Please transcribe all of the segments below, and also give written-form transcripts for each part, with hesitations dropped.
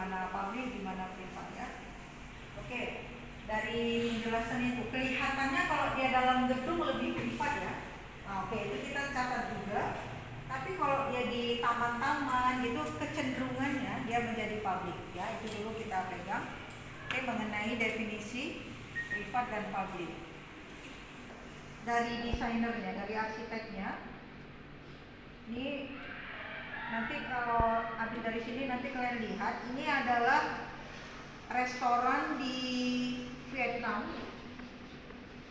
mana public, di mana privat ya. Oke, dari penjelasan itu kelihatannya kalau dia dalam gedung lebih privat ya. Nah, oke, itu kita catat juga. Tapi kalau dia di taman-taman gitu kecenderungannya dia menjadi public ya. Itu dulu kita pegang. Oke, mengenai definisi privat dan public. Dari desainernya, dari arsiteknya, ini nanti kalau habis dari sini nanti kalian lihat ini adalah restoran di Vietnam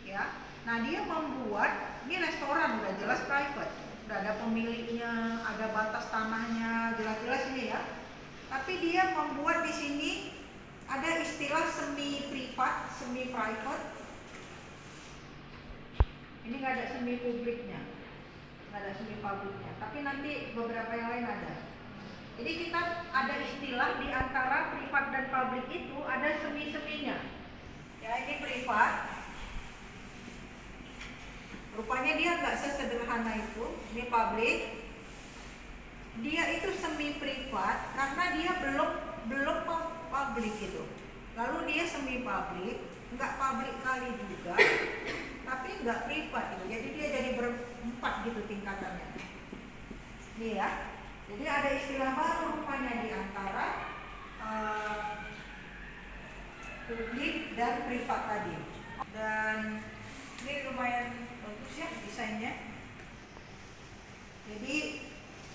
ya. Nah dia membuat ini restoran udah jelas private, udah ada pemiliknya, ada batas tanahnya, jelas-jelas ini ya. Tapi dia membuat di sini ada istilah semi privat, semi private. Ini nggak ada semi publiknya, nggak ada semi publiknya. Tapi nanti beberapa yang lain ada. Jadi kita ada istilah di antara privat dan publik itu ada semi-seminya. Ya ini privat. Rupanya dia nggak sesederhana itu. Ini publik. Dia itu semi privat karena dia belum publik gitu. Lalu dia semi publik, nggak publik kali juga. Tapi nggak privat gitu, jadi dia jadi berempat gitu tingkatannya. Ini ya, jadi ada istilah baru rupanya di antara publik dan privat tadi. Dan ini lumayan bagus ya desainnya. Jadi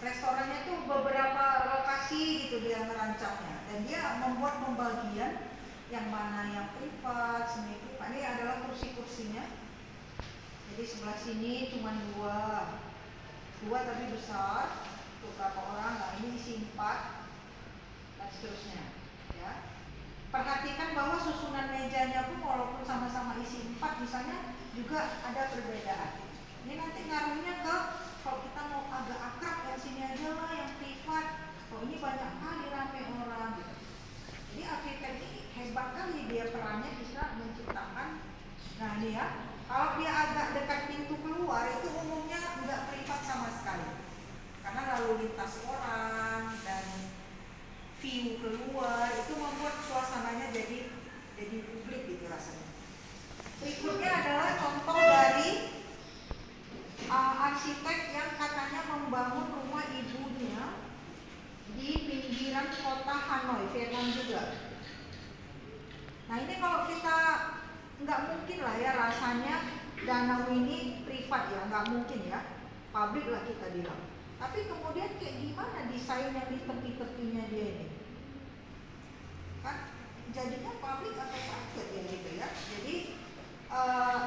restorannya tuh beberapa lokasi gitu dia merancangnya, dan dia membuat pembagian yang mana yang privat, semi privat. Ini adalah kursi-kursinya. Jadi sebelah sini cuma dua tapi besar untuk berapa orang. Nah ini isi 4 dan seterusnya ya. Perhatikan bahwa susunan mejanya pun walaupun sama-sama isi 4 misalnya juga ada perbedaan. Ini nanti ngaruhnya ke kalau kita mau agak akrab yang sini aja lah yang privat. Oh ini banyak kali rame orang gitu. Jadi arsitek ini hebat kali dia perannya bisa menciptakan. Nah ini ya. Kalau dia agak dekat pintu keluar itu umumnya nggak privat sama sekali, karena lalu lintas orang dan view keluar itu membuat suasananya jadi publik gitu rasanya. Berikutnya adalah contoh dari arsitek yang katanya membangun rumah ibunya di pinggiran kota Hanoi, Vietnam juga. Nah ini kalau kita nggak mungkin lah ya rasanya danau ini privat ya, nggak mungkin ya, publik lah kita bilang. Tapi kemudian kayak gimana desain yang di tepi-tepinya dia ini? Kan jadinya publik atau private ya gitu ya. Jadi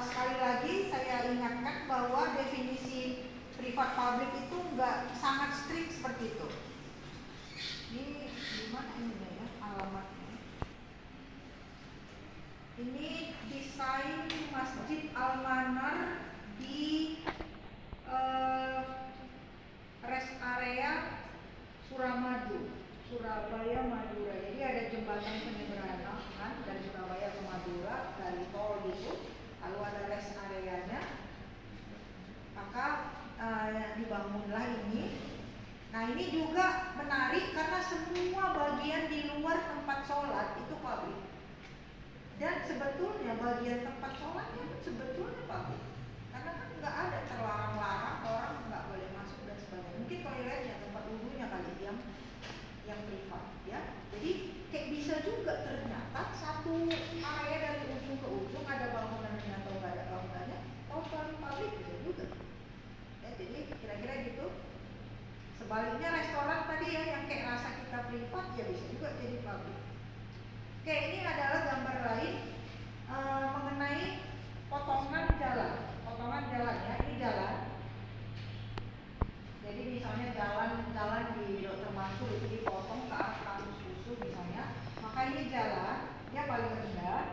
sekali lagi saya ingatkan bahwa definisi privat publik itu nggak sangat strict seperti itu. Ini gimana ini ya alamatnya? Ini desain Masjid Al-Manar di rest area Suramadu, Surabaya, Madura. Jadi ada jembatan penyeberangan kan dari Surabaya ke Madura dari tol gitu. Lalu ada rest areanya. Maka dibangunlah ini. Nah ini juga menarik karena semua bagian di luar tempat sholat itu publik. Dan sebetulnya bagian tempat sholatnya pun sebetulnya publik, karena kan nggak ada terlarang-larang orang nggak boleh masuk dan sebagainya. Mungkin toiletnya, tempat wudhunya kali yang privat ya. Jadi kayak bisa juga ternyata satu area dari ujung ke ujung ada bangunannya atau nggak ada bangunannya, total publik bisa juga. Ya, jadi kira-kira gitu. Sebaliknya restoran tadi ya yang kayak rasa kita privat ya bisa juga jadi publik. Oke, ini adalah gambar lain mengenai potongan jalan. Potongan jalan ya, ini jalan. Jadi misalnya jalan di Dr. Mansur itu dipotong ke arah kampus susu misalnya. Maka ini jalan, dia paling rendah.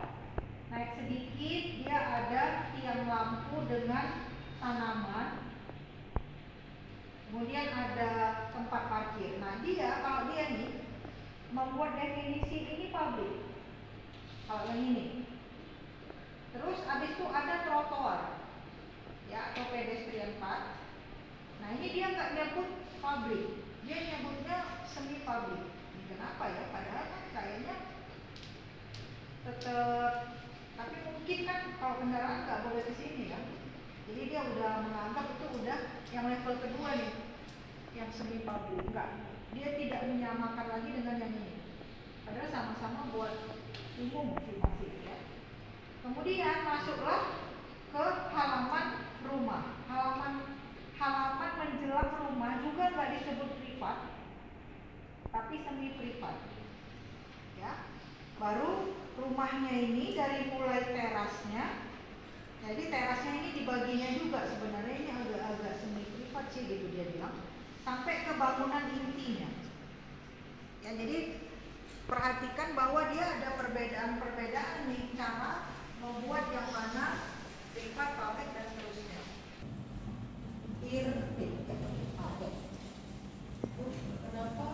Naik sedikit, dia ada tiang lampu dengan tanaman. Kemudian ada tempat parkir. Nah dia, kalau dia nih membuat definisi ini publik. Kalau yang ini. Terus habis itu ada trotoar. Ya, atau pedestrian path. Nah, ini dia nggak nyebut publik. Dia nyebutnya semi publik. Kenapa ya? Padahal kan kendaraan nggak boleh ke sini kan. Jadi dia udah menganggap itu udah yang level kedua nih, yang semi public. Enggak, dia tidak menyamakan lagi dengan yang ini. Padahal sama-sama buat umum sih masih ya. Kemudian masuklah ke halaman rumah. Halaman menjelang rumah juga nggak disebut privat, tapi semi privat. Ya, baru rumahnya ini dari mulai terasnya. Jadi terasnya ini dibaginya juga sebenarnya ini agak-agak semi privat sih gitu dia bilang, sampai ke bangunan intinya. Ya, jadi perhatikan bahwa dia ada perbedaan-perbedaan nih cara membuat yang mana privat, publik dan seterusnya. Kenapa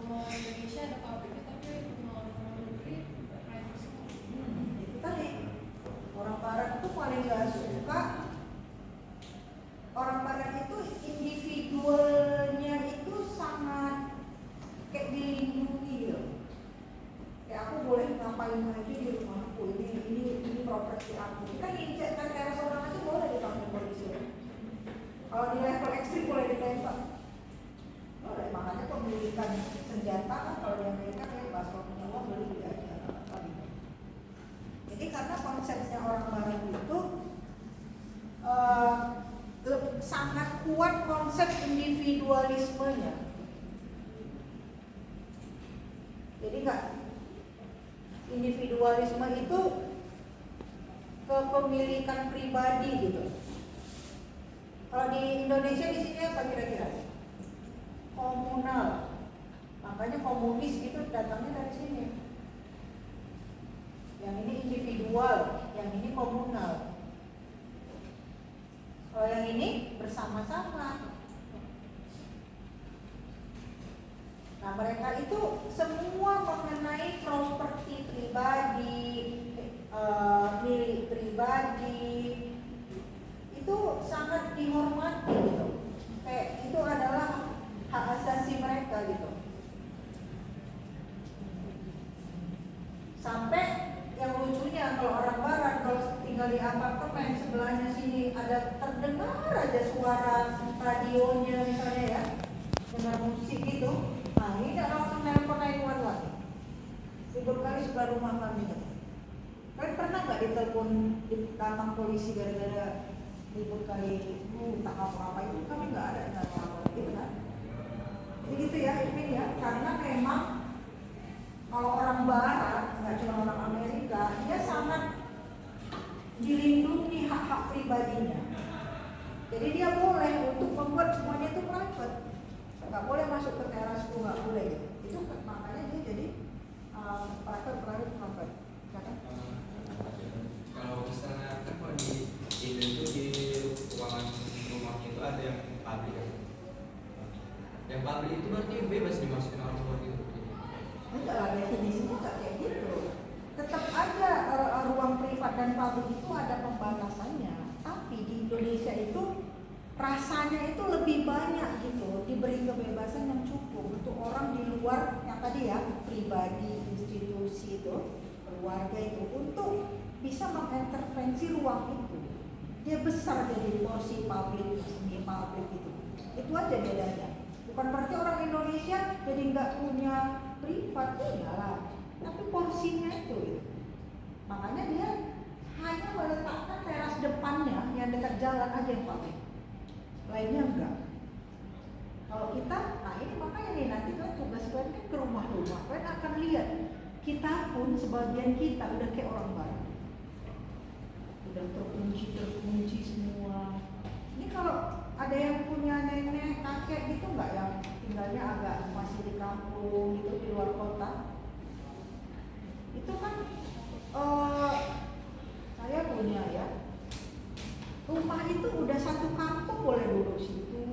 rumah Indonesia ada pabriknya tapi rumah negeri private semua? Itu tadi orang barat itu paling gak suka. Orang barat itu individualnya itu sangat kayak dilindungi loh. Kayak aku boleh ngapain aja di rumahku, ini properti aku. Kita nginjek kan teras orang aja boleh dipanggil polisi. Kalau di level ekstrim boleh ditembak. Boleh, makanya pemilikan senjata kan kalau di Amerika bebas, kalau punya uang beli aja. Jadi karena konsepnya orang barat itu sangat kuat konsep individualismenya. Jadi enggak, individualisme itu kepemilikan pribadi gitu. Kalau di Indonesia di sini apa kira-kira? Komunal. Makanya komunis itu datangnya dari sini. Yang ini individual, yang ini komunal. Kalau yang ini bersama-sama. Nah, mereka itu semua mengenai properti pribadi, milik pribadi, itu sangat dihormati gitu. Kayak itu adalah hak asasi mereka gitu. Sampai yang lucunya kalau orang barat kalau tinggal di apartemen sebelahnya sini ada terdengar aja suara radionya misalnya ya, dengar musik gitu. Nah ini udah langsung nelpon 911. Ribut kali sebelah rumah kami gitu. Kalian pernah nggak ditelepon datang polisi gara-gara ribut kali tak apa-apa? Itu kami nggak ada apa-apa gitu kan. Jadi gitu ya ini ya, karena memang kalau orang barat, nggak cuma orang Amerika, dia sangat dilindungi hak-hak pribadinya. Jadi dia boleh untuk membuat semuanya itu private. Nggak boleh masuk ke terasku, nggak boleh. Itu makanya dia jadi private. Kalau misalnya kan kalau di Indo itu di ruangan rumahnya itu ada yang pabrik kan? Yang pabrik itu berarti bebas dimasukin orang luar gitu? Enggak lah, definisinya nggak kayak gitu. Tetap ada ruang privat dan publik itu ada pembatasannya. Tapi di Indonesia itu rasanya itu lebih banyak gitu, diberi kebebasan yang cukup untuk orang di luar yang tadi ya, pribadi, institusi itu, keluarga itu, untuk bisa mengintervensi ruang itu. Dia besar jadi porsi publik, semi publik itu. Itu aja bedanya. Bukan berarti orang Indonesia jadi nggak punya privat, iyalah, tapi porsinya itu gitu. Makanya dia hanya meletakkan teras depannya yang dekat jalan aja yang publik, lainnya enggak. Kalau kita, nah ini makanya nih nanti kan tugas kalian kan ke rumah-rumah, kalian akan lihat kita pun sebagian kita udah kayak orang barat, udah terkunci semua. Ini kalau ada yang punya nenek kakek gitu nggak, yang tinggalnya agak masih di kampung gitu di luar kota, itu kan saya punya ya, rumah itu udah satu kampung boleh duduk situ,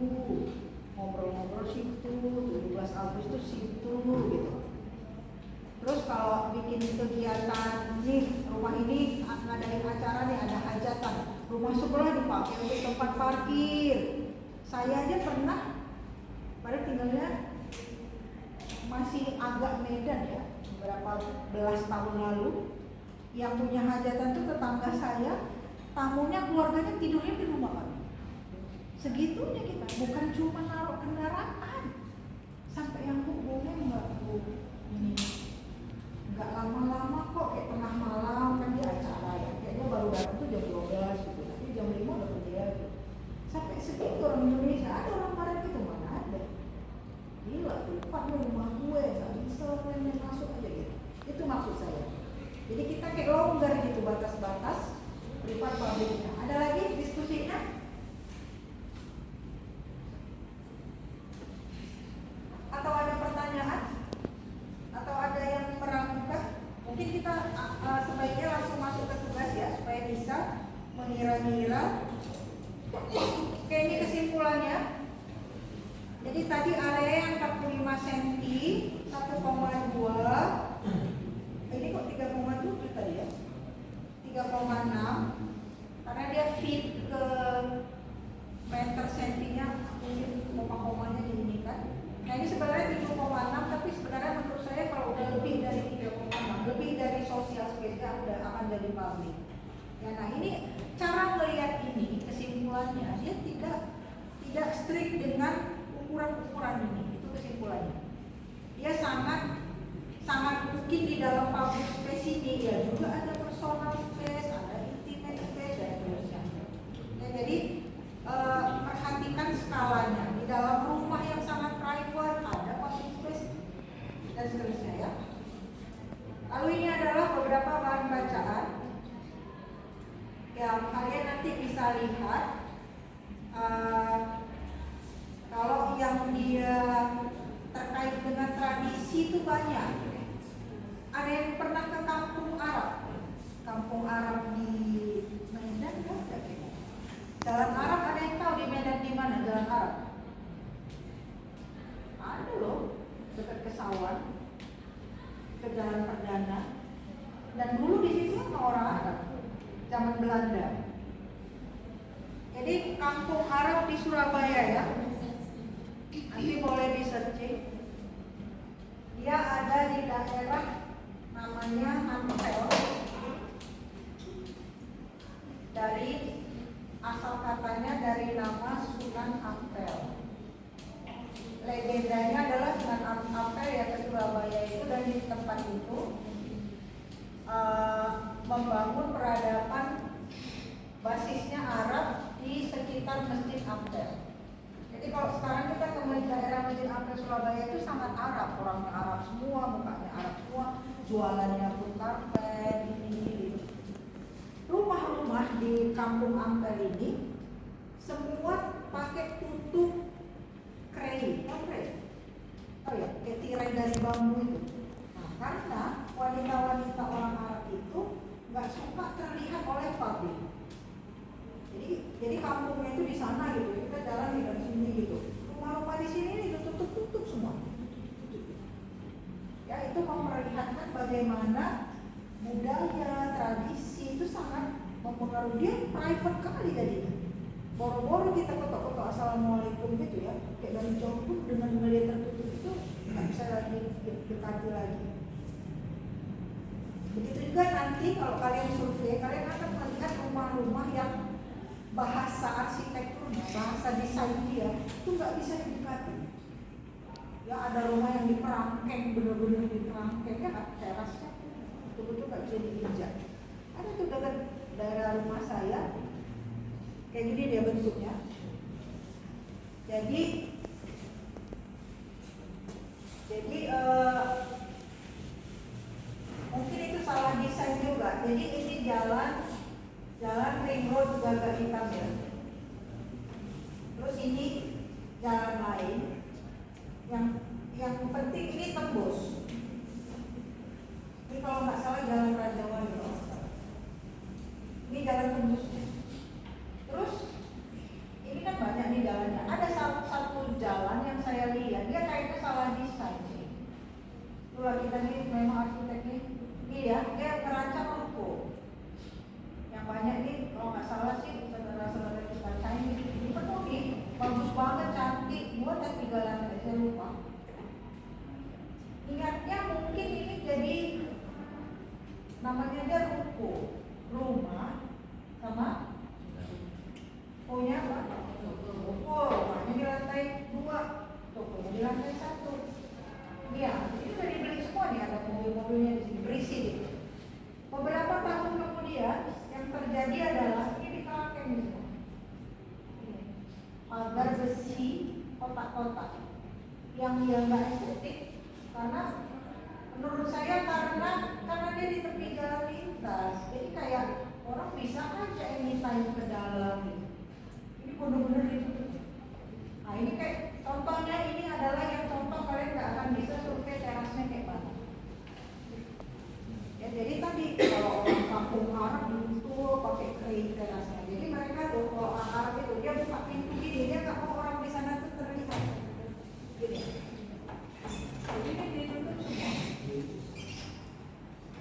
ngobrol-ngobrol situ, 17 Agustus situ gitu. Terus kalau bikin kegiatan nih, rumah ini ngadain acara nih, ada hajatan, rumah sebelah dipakai untuk tempat parkir. Saya aja pernah, pada tinggalnya masih agak Medan ya, beberapa belas tahun lalu, yang punya hajatan tuh tetangga saya, tamunya, keluarganya tidurnya di rumah kami. Segitunya kita, bukan cuma naruh kendaraan. Sampai yang Bu boleh nggak Bu ini nggak lama-lama kok, kayak tengah malam kan dia acara ya, kayaknya baru datang tuh jam 12 gitu, tapi jam 5 udah kerja gitu. Sampai segitu orang Indonesia, ada orang Barat gitu mana ada. Gila, privat rumah gue, nggak bisa orang yang masuk aja gitu. Itu maksud saya. Jadi kita kayak longgar gitu batas-batas privat publiknya. Ada lagi diskusinya? Atau ada pertanyaan? Atau ada yang meragukan? Mungkin kita sebaiknya langsung masuk ke tugas ya, supaya bisa mengira-ngira. Oke, ini kesimpulannya. Jadi tadi area yang 45 cm 1,2, ini kok 3,7 tadi ya, 3,6, karena dia fit ke meter sentinya, ini koma-komanya ini kan. Nah ini sebenarnya 7,6, tapi sebenarnya menurut saya kalau udah lebih dari 3,6, lebih dari social space-nya udah akan jadi public. Ya, nah ini cara melihat ini, kesimpulannya dia tidak strict dengan ukuran-ukuran ini, itu kesimpulannya. Dia sangat mungkin di dalam public space ini ya juga ada personal space, ada intimate space dan seterusnya. Ya, jadi perhatikan skalanya. Di dalam rumah yang sangat private ada public space dan seterusnya ya. Lalu ini adalah beberapa bahan bacaan yang kalian nanti bisa lihat. Kalau yang dia terkait dengan tradisi itu banyak. Ada yang pernah ke kampung Arab? Kampung Arab di Medan kan? Jalan Arab ada yang tahu di Medan di mana Jalan Arab? Ada loh, dekat Kesawan, ke Jalan Perdana. Dan dulu di situ kan orang Arab, zaman Belanda. Jadi kampung Arab di Surabaya ya, nanti boleh di searching. Dia ada di daerah namanya Ampel. Dari asal katanya dari nama Sunan Ampel. Legendanya adalah Sunan Ampel ya ke Surabaya itu, dan di tempat itu membangun peradaban basisnya Arab di sekitar Masjid Ampel. Jadi kalau sekarang kita ke daerah Masjid Ampel Surabaya itu sangat Arab, orangnya Arab semua, mukanya Arab semua, jualannya pun karpet, ini. Rumah-rumah di kampung Ampel ini semua pakai tutup krei, oh ya, kayak tirai dari bambu itu. Nah, karena wanita-wanita orang Arab itu nggak suka terlihat oleh publik. Jadi kampungnya itu di sana gitu, kita jalan di sini gitu. Rumah-rumah di sini ditutup semua. Ya itu memperlihatkan bagaimana budaya, tradisi itu sangat mempengaruhi. Dia private kali jadinya. Boro-boro kita ketok-ketok assalamualaikum gitu ya, kayak dari jauh pun dengan melihat tertutup itu nggak bisa lagi dekati lagi. Begitu juga nanti kalau kalian survei, kalian akan melihat rumah-rumah yang bahasa arsitekturnya, bahasa desain dia itu nggak bisa didekati. Ya ada rumah yang diperangkeng, benar-benar diperangkeng ya, terasnya betul-betul nggak bisa diinjak. Ada tuh dekat daerah rumah saya, kayak gini dia bentuknya. Jadi mungkin itu salah desain juga. Jadi ini jalan ring road juga agak hitam ya. Terus ini jalan lain yang penting ini tembus. Ini kalau nggak salah jalan Raja Wali. Ini jalan tembusnya. Terus ini kan banyak nih jalannya. Ada satu jalan yang saya lihat dia kayaknya salah desain sih. Itulah kita nih memang arsiteknya. Iya, dia merancang ruko. Yang banyak nih kalau nggak salah sih saudara-saudara kita Chinese ini penuh nih, bagus banget, cantik, buat tapi jalan saya lupa. Ingatnya mungkin ini jadi di sini. Beberapa tahun kemudian yang terjadi adalah ini dipakai nih semua. Ini, pagar besi kotak-kotak yang nggak estetik karena menurut saya karena dia di tepi jalan lintas, jadi kayak orang bisa aja anytime ke dalam gitu. Ini benar-benar ditutup. Nah ini kayak contohnya, ini adalah yang contoh kalian nggak akan bisa survei terasnya kayak mana. Ya, jadi tadi kalau orang kampung Arab itu pakai crane terasnya. Jadi mereka tuh kalau orang Arab itu dia buka pintu gini, dia nggak mau orang di sana tuh terlihat. Gini. Jadi ini ditutup semua.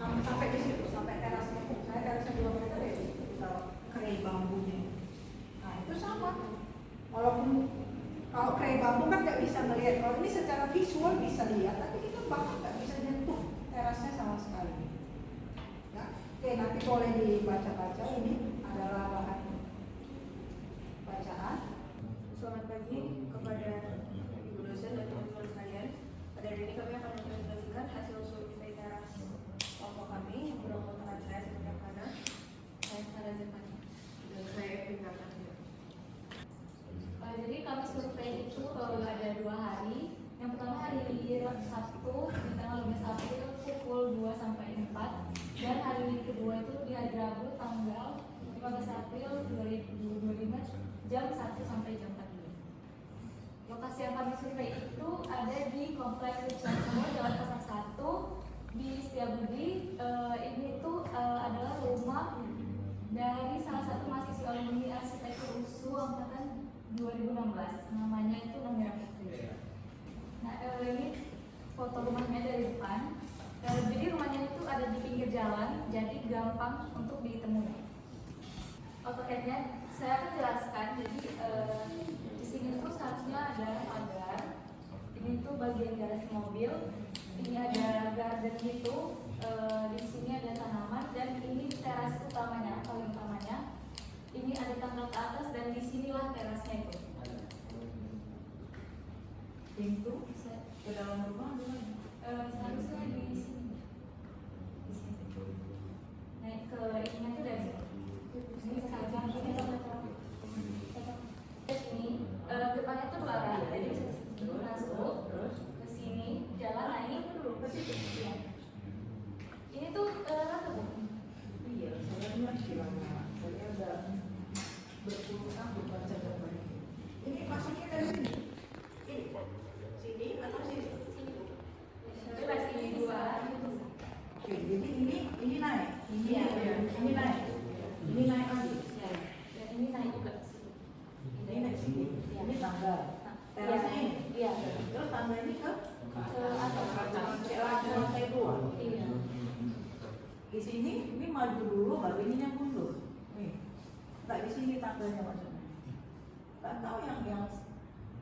Sampai di situ, sampai terasnya pun. Saya terasnya 2 meter ya, kalau crane bambunya. Nah itu sama. Walaupun kalau crane bambu kan nggak bisa melihat. Kalau ini secara visual bisa lihat, tapi kita bahkan nggak bisa nyentuh terasnya sama sekali. Oke, nanti boleh dibaca-baca, ini adalah bahan bacaan. Selamat pagi kepada ibu dosen dan teman-teman sekalian. Pada hari ini kami akan mempresentasikan hasil survei teras kelompok kami yang beranggotakan saya sebanyak mana, saya Sarah Zepani, dan saya Epina. Jadi kami survei itu ada 2 hari. Yang pertama hari Sabtu di tanggal 15 April pukul 2 sampai 4, dan hari kedua itu di hari Rabu tanggal 15 April 2025 jam 1 sampai jam 4. Lokasi yang kami survei itu ada di Kompleks Rizal Jalan Pasar 1 di Setiabudi. Ini itu adalah rumah dari salah satu mahasiswa alumni arsitektur USU angkatan 2016, namanya itu Namira Putri. Nah ini foto rumahnya dari depan. Jadi rumahnya itu ada di pinggir jalan, jadi gampang untuk ditemui. AutoCAD-nya saya akan jelaskan. Jadi di sini tuh seharusnya ada pagar. Ini tuh bagian garasi mobil. Ini ada garden gitu. Di sini ada tanaman dan ini teras utamanya, paling utamanya. Ini ada tangga ke atas dan di sinilah terasnya itu. Pintu bisa ke dalam rumah seharusnya di sini. Di sini. Naik ke ininya tuh dari sini sekarang ini ke sini. Depannya tuh 2 arah, jadi bisa masuk ke sini, jalan naik dulu ke situ. Ya. Ini tuh rata bu. Iya, saya masih lama. Saya udah berpuluh tahun baca gambar ini. Ini masuknya dari sini. Ini, sini atau sini? Sini bu. Bebas ini 2 arah. Oke, jadi ini naik. Ini Iya. ini naik. Ini naik lagi. Ya. Dan ini naik juga. Ini naik sini. Iya. Ini tangga. Terasnya ini. Iya. Terus tangga ini ke Atas. lantai 2. Iya. Di sini ini maju dulu, baru ini yang mundur. Nih, nggak di sini tangganya maksudnya. Nggak tahu yang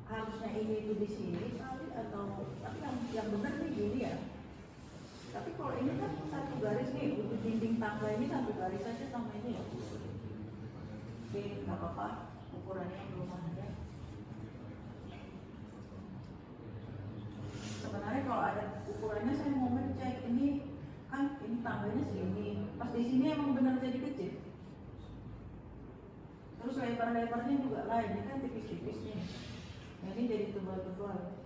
harusnya ini itu di sini kali atau tapi yang benar nih gini ya. Tapi kalau ini kan satu garis nih, untuk dinding tangga ini satu garis saja sama ini ya. Oke, nggak apa-apa, ukurannya belum ada. Sebenarnya kalau ada ukurannya saya mau ngecek ini kan ini tangganya segini, pas di sini emang benar jadi kecil. Terus lebar-lebarnya juga lain, ini kan tipis-tipis nih. Nah, ini jadi tebal-tebal.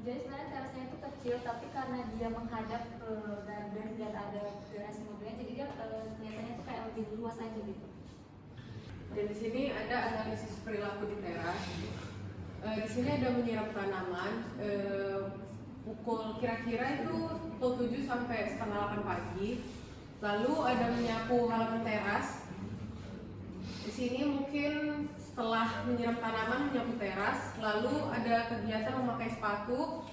Jadi sebenarnya terasnya itu kecil, tapi karena dia menghadap ke garden dan ada garasi mobilnya, jadi dia kelihatannya tuh kayak lebih luas aja gitu. Dan di sini ada analisis perilaku di teras. Di sini ada menyiram tanaman. Pukul kira-kira itu pukul 7 sampai setengah 8 pagi. Lalu ada menyapu halaman teras. Di sini mungkin setelah menyiram tanaman menyapu teras, lalu ada kegiatan memakai sepatu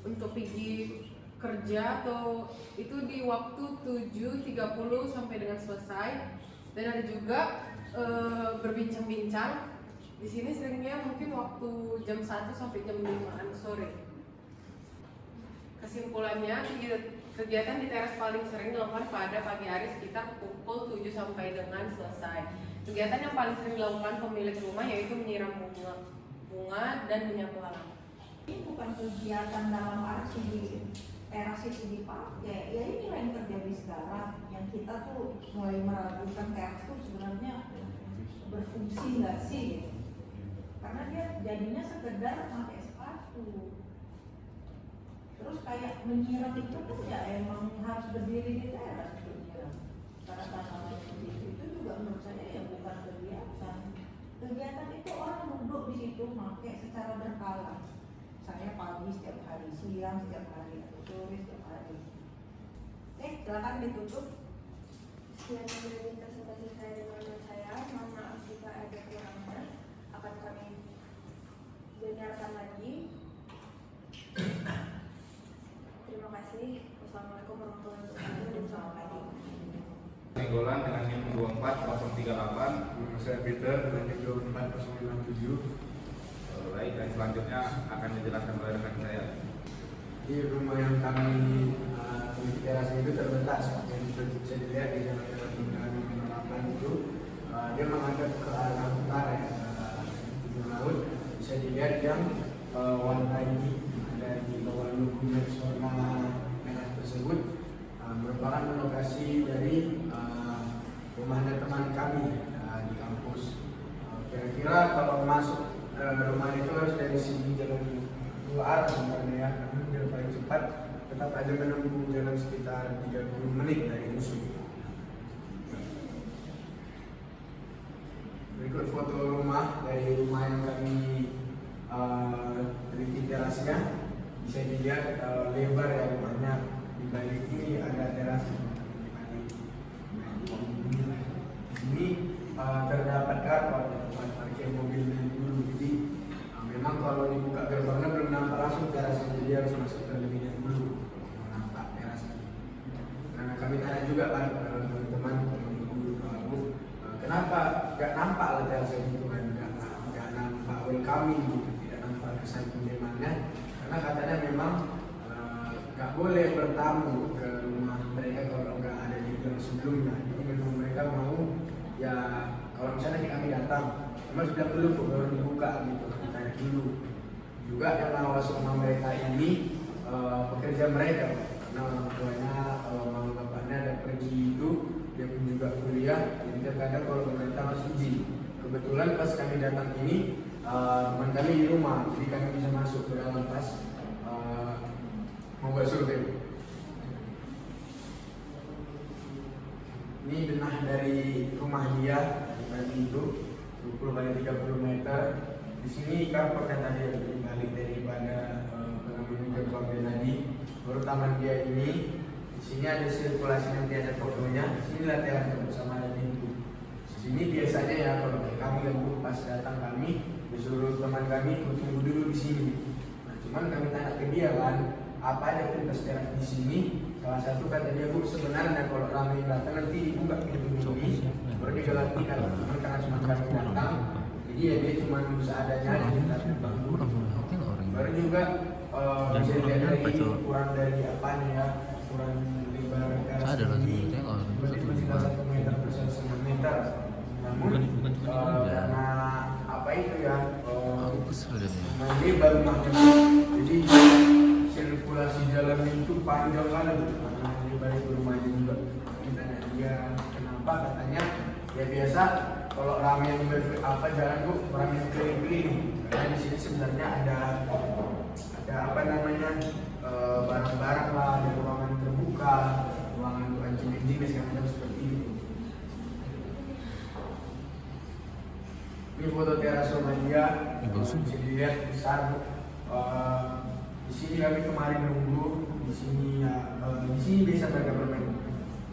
untuk pergi kerja atau itu di waktu 7.30 sampai dengan selesai. Dan ada juga berbincang-bincang. Di sini seringnya mungkin waktu jam 1 sampai jam 5 sore. Kesimpulannya, kegiatan di teras paling sering dilakukan pada pagi hari sekitar pukul 7 sampai dengan selesai. Kegiatan yang paling sering dilakukan pemilik rumah yaitu menyiram bunga dan menyapu halaman. Ini bukan kegiatan dalam arti itu dipakai, ya inilah yang terjadi sekarang. Yang kita tuh mulai meragukan teras tuh sebenarnya berfungsi nggak sih? Karena dia jadinya sekedar pakai sepatu. Terus kayak menyiram itu pun ya emang harus berdiri di teras untuk menyiram. Karena tanaman itu juga menurut saya ya bukan kegiatan. Kegiatan itu orang duduk di situ pakai secara berkala. Saya pagi setiap hari, siang setiap hari, atau sore setiap hari. Silakan ditutup. Sekian dari presentasi saya dan menurut saya, mohon maaf jika ada kekurangan, akan kami dengarkan lagi. Terima kasih. Wassalamualaikum warahmatullahi wabarakatuh dan selamat pagi. Nenggolan dengan NIM 24038. Nama saya Peter dengan NIM 24067. Baik, dan selanjutnya akan dijelaskan oleh rekan saya. Di rumah yang kami memiliki teras itu terbentak seperti yang bisa dilihat di jalan nomor 8 itu. Dia menghadap ke arah utara ya, ujung laut. Bisa dilihat yang warna ini ada di bawah logo warna merah tersebut merupakan lokasi dari rumahnya teman kami di kampus. Kira-kira kalau masuk rumah itu harus dari sini jalan dua arah sebenarnya ya, namun biar paling cepat tetap aja menempuh jalan sekitar 30 menit dari musuh. Berikut foto rumah dari rumah yang kami teliti terasnya. Bisa dilihat lebar ya rumahnya. Di balik ini ada teras di balik. Di sini terdapat carport tempat parkir mobil dan dulu. Jadi memang kalau dibuka gerbangnya belum nampak langsung terasnya, jadi harus masuk terlebih dahulu nampak terasnya. Karena kami tanya juga kan teman-teman Bu, kenapa nggak nampak lah terasnya itu kan, nggak nampak welcoming gitu, tidak nampak kesan penerimaannya, karena katanya memang nggak boleh bertamu ke rumah mereka kalau nggak ada di bulan sebelumnya. Jadi memang mereka mau ya kalau misalnya kami datang, cuma bilang dulu kok baru dibuka gitu, ditanya dulu. Juga yang ngawas rumah mereka ini pekerja mereka, karena orang tuanya mama bapaknya ada pergi itu, dia pun juga kuliah, jadi terkadang kalau pemerintah masih izin. Kebetulan pas kami datang ini teman kami di rumah, jadi kami bisa masuk ke dalam pas membuat survei. Ini denah dari rumah dia tadi itu 20 kali 30 meter. Di sini carport yang tadi balik daripada pengambilan gerbang dia tadi. Baru taman dia ini. Di sini ada sirkulasi nanti ada fotonya. Di sini lah terasnya bersama ada pintu. Di sini biasanya ya kalau kami gabung pas datang kami disuruh teman kami tunggu dulu di sini. Nah, cuman kami tanya ke dia kan, apa ada aktivitas teras di sini? Salah satu kata dia, Bu, sebenarnya kalau ramai datang nanti dibuka pintu ini, baru digelatikan. Cuman karena cuma kami datang, jadi ya dia cuma seadanya aja kita terbantu. Baru juga bisa dilihat dari kurang dari apanya ya, kurang lebar teras ini, berarti sekitar 1 meter per 1,5 meter. Namun karena apa itu ya, lebar rumahnya, jadi sirkulasi jalan itu panjang banget karena di balik rumahnya juga. Kita tanya dia kenapa, katanya ya biasa kalau ramai yang jalan tuh orang yang keliling-keliling, karena di sini sebenarnya ada apa namanya barang-barang lah, ada ruangan terbuka, ruangan untuk anjing-anjing dan segala macam seperti itu. Ini foto teras rumah dia, bisa dilihat besar. Di sini kami kemarin nunggu, di sini biasa mereka bermain.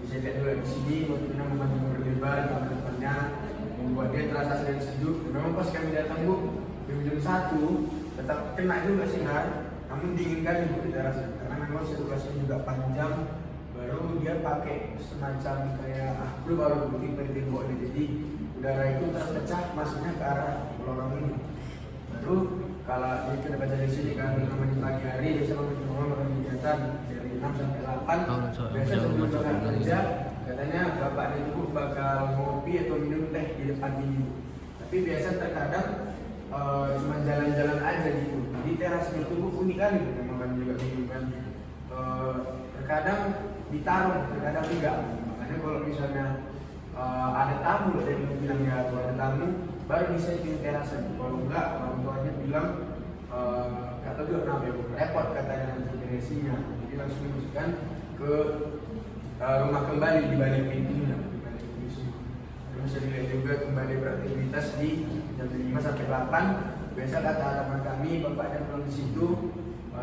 Bisa lihat juga di sini waktunya membantu berlebar ke depannya, membuat dia terasa sedang sejuk. Memang pas kami datang Bu, jam 1 tetap kena juga sinar, namun dingin kali Bu di teras karena memang sirkulasinya juga panjang. Baru dia pakai semacam kayak baru putih dari tembok ini, jadi udara itu terpecah masuknya ke arah lorong ini. Baru kalau kita baca di sini kan namanya pagi hari biasa orang kegiatan dari 6 sampai 8. Biasa sebelum berangkat kerja katanya bapaknya itu bakal ngopi atau minum teh di depan ini. Tapi biasa terkadang cuma jalan-jalan aja gitu. Di teras itu unik kali, memang kan juga bingung kan. terkadang ditaruh, terkadang tidak. Makanya kalau misalnya ada tamu, jadi bilang ya kalau ada tamu baru disetting terasan. Kalau enggak orang tuanya bilang kata juga namanya repot katanya nanti direksinya. Jadi langsung dimasukkan ke rumah kembali di balik pintunya. Bisa dilihat juga kembali beraktivitas di jam 5 sampai 8. Biasa kata harapan kami bapaknya pulang di situ,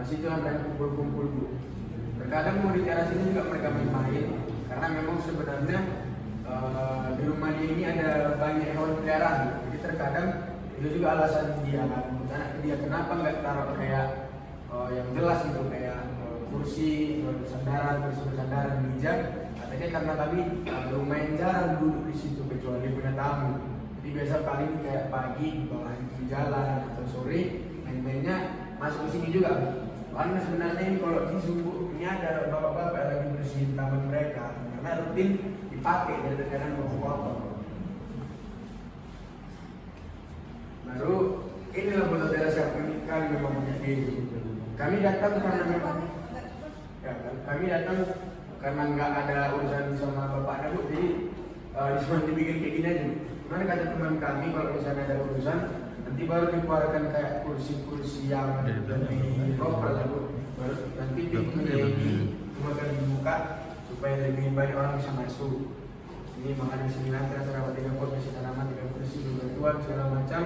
situ mereka kumpul-kumpul bu. Terkadang mau di teras ini juga mereka main-main karena memang sebenarnya di rumah dia ini ada banyak hewan peliharaan. Jadi terkadang itu juga alasan dia anak dia kenapa nggak taruh kayak yang jelas gitu kayak kursi bersandaran meja. Katanya karena kami lumayan jarang duduk di situ kecuali punya tamu. Jadi biasa paling kayak pagi bawa di jalan atau sore main-mainnya masuk ke sini juga. Karena sebenarnya ini kalau di Sumbu ini ada bapak-bapak lagi bersihin taman mereka karena rutin dipakai dari terkadang kotor. Baru inilah foto teras yang kami memang punya diri. Kami datang karena memang ya, kami datang karena nggak ada urusan sama bapaknya bu, jadi cuma dibikin kayak gini aja. Cuman kata teman kami kalau misalnya ada urusan nanti baru dikeluarkan kayak kursi-kursi yang lebih proper lah bu. Baru nanti pintunya ini cuma akan dibuka supaya lebih banyak orang bisa masuk. Ini makanya sini nanti rata-rata 3 kursi tanaman 3 kursi bebatuan segala macam.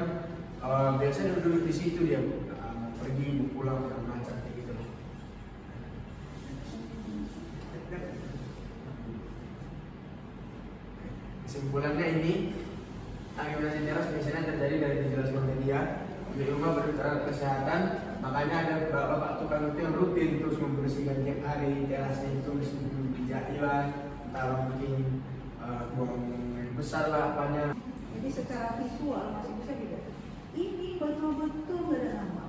Biasanya duduk di situ dia bu, pergi pulang segala macam kayak gitu. Kesimpulannya ini, aktivitas teras biasanya terjadi dari dijelaskan media di rumah berbicara kesehatan, makanya ada bapak tukang itu yang rutin terus membersihkan tiap hari terasnya itu meskipun dijadilah, entah mungkin buang air besar lah apanya. Jadi secara visual masih bisa dilihat. Ini betul-betul gak ada nama.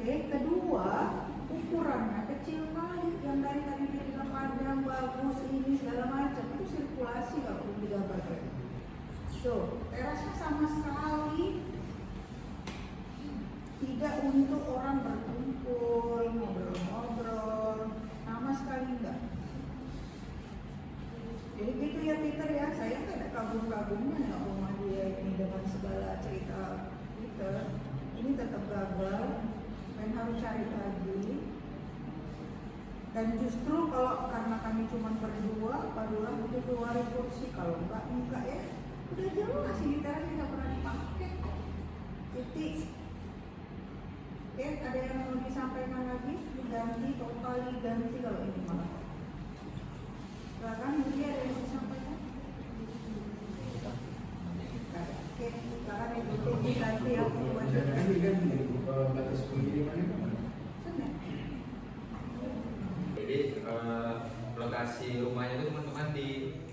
Oke, kedua ukurannya kecil kali yang dari tadi dibilang panjang bagus ini segala macam itu sirkulasi kalau digambarkan. So, terasnya sama sekali tidak untuk orang berkumpul, ngobrol-ngobrol, sama sekali enggak. Jadi gitu ya Peter ya, saya kan ada kagum-kagumnya nggak rumah dia ini dengan segala cerita Peter. Ini tetap gagal dan harus cari lagi. Dan justru kalau karena kami cuma berdua, barulah butuh keluarin kursi. Kalau enggak ya. Udah jelas ini teras tidak pernah dipakai. Titik. Oke, ada yang mau disampaikan lagi? Diganti, total diganti kalau ini malah. Silakan, mungkin ada yang mau disampaikan? Oke, silakan Ibu diganti ya. Ini ganti batas pengirimannya. Jadi lokasi rumahnya itu teman-teman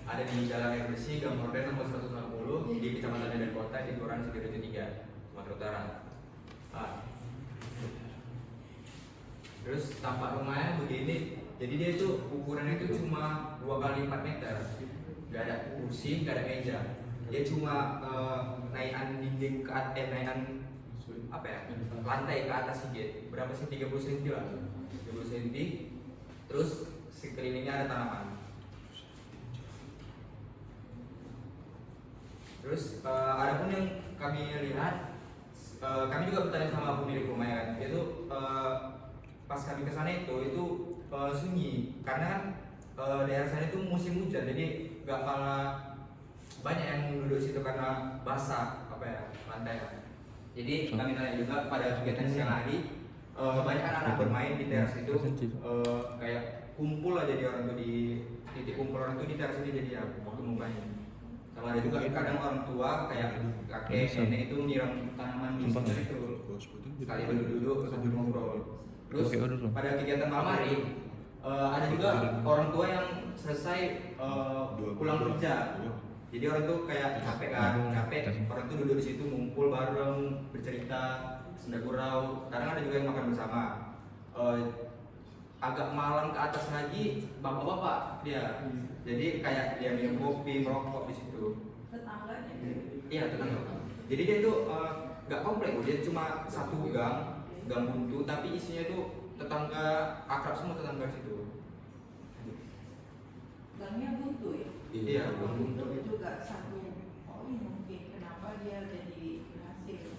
ada di Jalan Air Bersih, Gang Morden nomor 160 di Kecamatan Medan Kota, di Kelurahan Sidoarjo 3, Sumatera Utara. Terus tampak rumahnya begini. Jadi dia itu ukurannya itu cuma 2 kali 4 meter. Gak ada kursi, gak ada meja. Dia cuma naikan dinding ke atas, naikan apa ya? Lantai ke atas sedikit. Berapa sih? 30 cm lah. 30 cm. Terus sekelilingnya ada tanaman. Terus ada pun yang kami lihat, kami juga bertanya sama pemilik rumah ya kan. Itu pas kami kesana itu sunyi karena kan daerah sana itu musim hujan, jadi nggak malah banyak yang duduk situ karena basah apa ya lantai kan. Jadi kami tanya juga pada kegiatan siang hari banyak anak-anak bermain di teras itu kayak kumpul aja di orang tuh di titik kumpul orang tuh di teras ini jadi ya waktu mau main. Sama ada juga kadang orang tua kayak kakek nenek itu nyiram tanaman di situ itu sekali duduk sambil ngobrol. Terus pada kegiatan malam hari ada juga orang tua yang selesai pulang kerja. Jadi orang tuh kayak capek kan, orang tuh duduk di situ ngumpul bareng, bercerita, senda gurau. Kadang ada juga yang makan bersama. Agak malam ke atas lagi bapak-bapak dia. Jadi kayak dia minum kopi, merokok di situ. Tetangganya. Iya, tetangga. Jadi dia itu nggak komplek, dia cuma satu gang buntu, tapi isinya itu tetangga akrab semua tetangga situ. Gangnya buntu ya. Iya, Buntu buntu. juga satu. Oh ini mungkin kenapa dia jadi berhasil.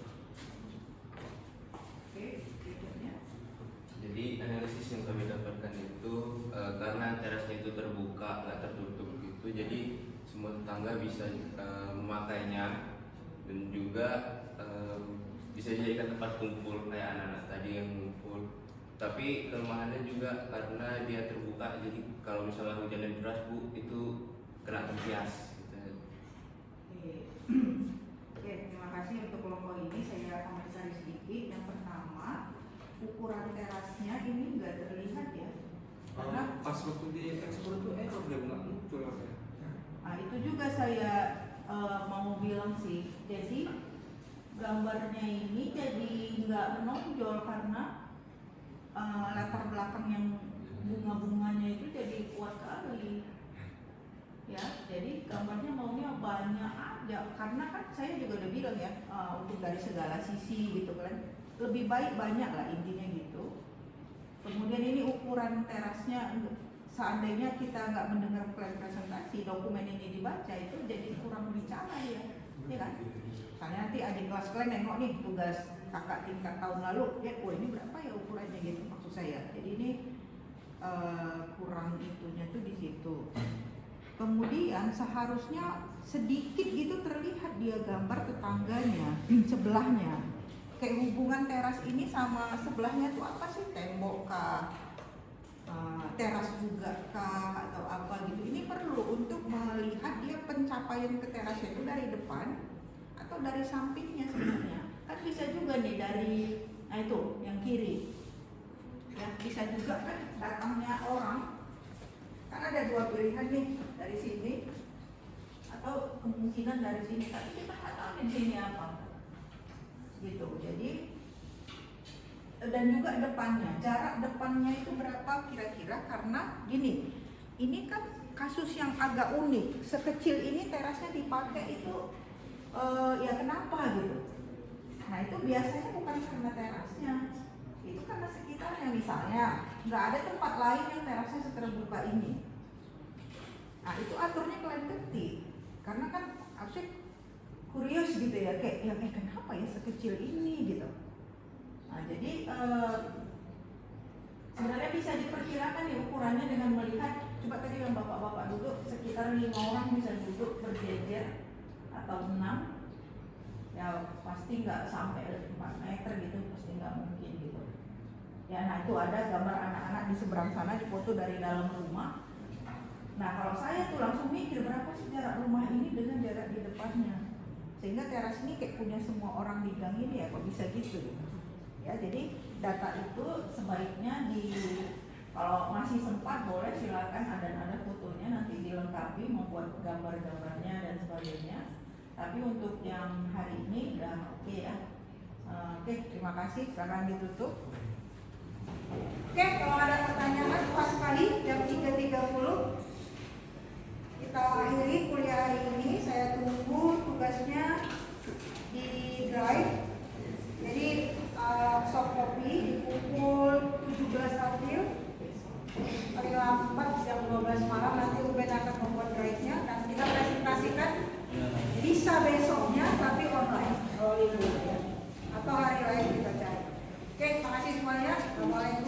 Oke, berikutnya. Jadi analisis yang kami dapatkan itu karena terasnya itu terbuka, nggak tertutup gitu, jadi semua tetangga bisa memakainya dan juga bisa dijadikan tempat kumpul kayak anak-anak tadi yang kumpul. Tapi kelemahannya juga karena dia terbuka, jadi kalau misalnya hujan dan deras Bu itu kena tempias gitu. Oke, terima kasih untuk kelompok ini. Saya komentari sedikit. Yang pertama, ukuran terasnya ini nggak terlihat ya. Karena Pas waktu di ekspor tuh error dia nggak muncul rasanya. nah, itu juga saya mau bilang sih. Jadi gambarnya ini jadi nggak menonjol karena latar belakang yang bunga-bunganya itu jadi kuat kali. Ya, jadi gambarnya maunya banyak aja karena kan saya juga udah bilang ya untuk dari segala sisi gitu kan lebih baik banyak lah intinya gitu. Kemudian ini ukuran terasnya seandainya kita nggak mendengar plan presentasi dokumen ini dibaca itu jadi kurang bicara ya kan? Karena nanti adik kelas kalian nengok nih tugas kakak tingkat tahun lalu ya, oh ini berapa ya ukurannya gitu maksud saya. Jadi ini kurang itunya tuh di situ. Kemudian seharusnya sedikit gitu terlihat dia gambar tetangganya sebelahnya. Kayak hubungan teras ini sama sebelahnya tuh apa sih, tembok kah, teras juga kah atau apa gitu. Ini perlu untuk melihat dia pencapaian ke terasnya itu dari depan atau dari sampingnya sebenarnya. Kan bisa juga nih dari, nah itu yang kiri. Ya bisa juga kan datangnya orang. Kan ada dua pilihan nih, dari sini atau kemungkinan dari sini. Tapi kita nggak tahu di sini apa. Gitu. Jadi dan juga depannya, jarak depannya itu berapa kira-kira, karena gini, ini kan kasus yang agak unik. Sekecil ini terasnya dipakai itu ya kenapa gitu. Nah itu biasanya bukan karena terasnya, itu karena sekitarnya. Misalnya nggak ada tempat lain yang terasnya seterbuka ini. Nah itu aturnya kalian ketik, karena kan harusnya kurios gitu ya, kayak yang kenapa ya sekecil ini gitu. Nah jadi sebenarnya bisa diperkirakan nih ukurannya dengan melihat, coba tadi yang bapak-bapak duduk sekitar 5 orang bisa duduk berjejer atau 6, ya pasti nggak sampai 4 meter gitu, pasti nggak mungkin gitu. Ya nah itu ada gambar anak-anak di seberang sana dipoto dari dalam rumah. Nah kalau saya tuh langsung mikir berapa sih jarak rumah ini dengan jarak di depannya, sehingga teras ini kayak punya semua orang di gang ini ya, kok bisa gitu ya. Jadi data itu sebaiknya kalau masih sempat boleh silakan ada fotonya nanti dilengkapi, membuat gambar-gambarnya dan sebagainya. Tapi untuk yang hari ini udah oke ya. Oke, terima kasih, silakan ditutup. Oke, kalau ada pertanyaan pas sekali jam 3.30 kita akhiri kuliah hari ini. Saya tunggu tugasnya di drive. Jadi soft copy di pukul 17 April, paling lambat jam 12 malam nanti UBN akan membuat drive-nya dan kita presentasikan. Bisa besoknya tapi online, rolling dulu ya. Atau hari lain kita cari. Oke, terima kasih semuanya. Assalamualaikum.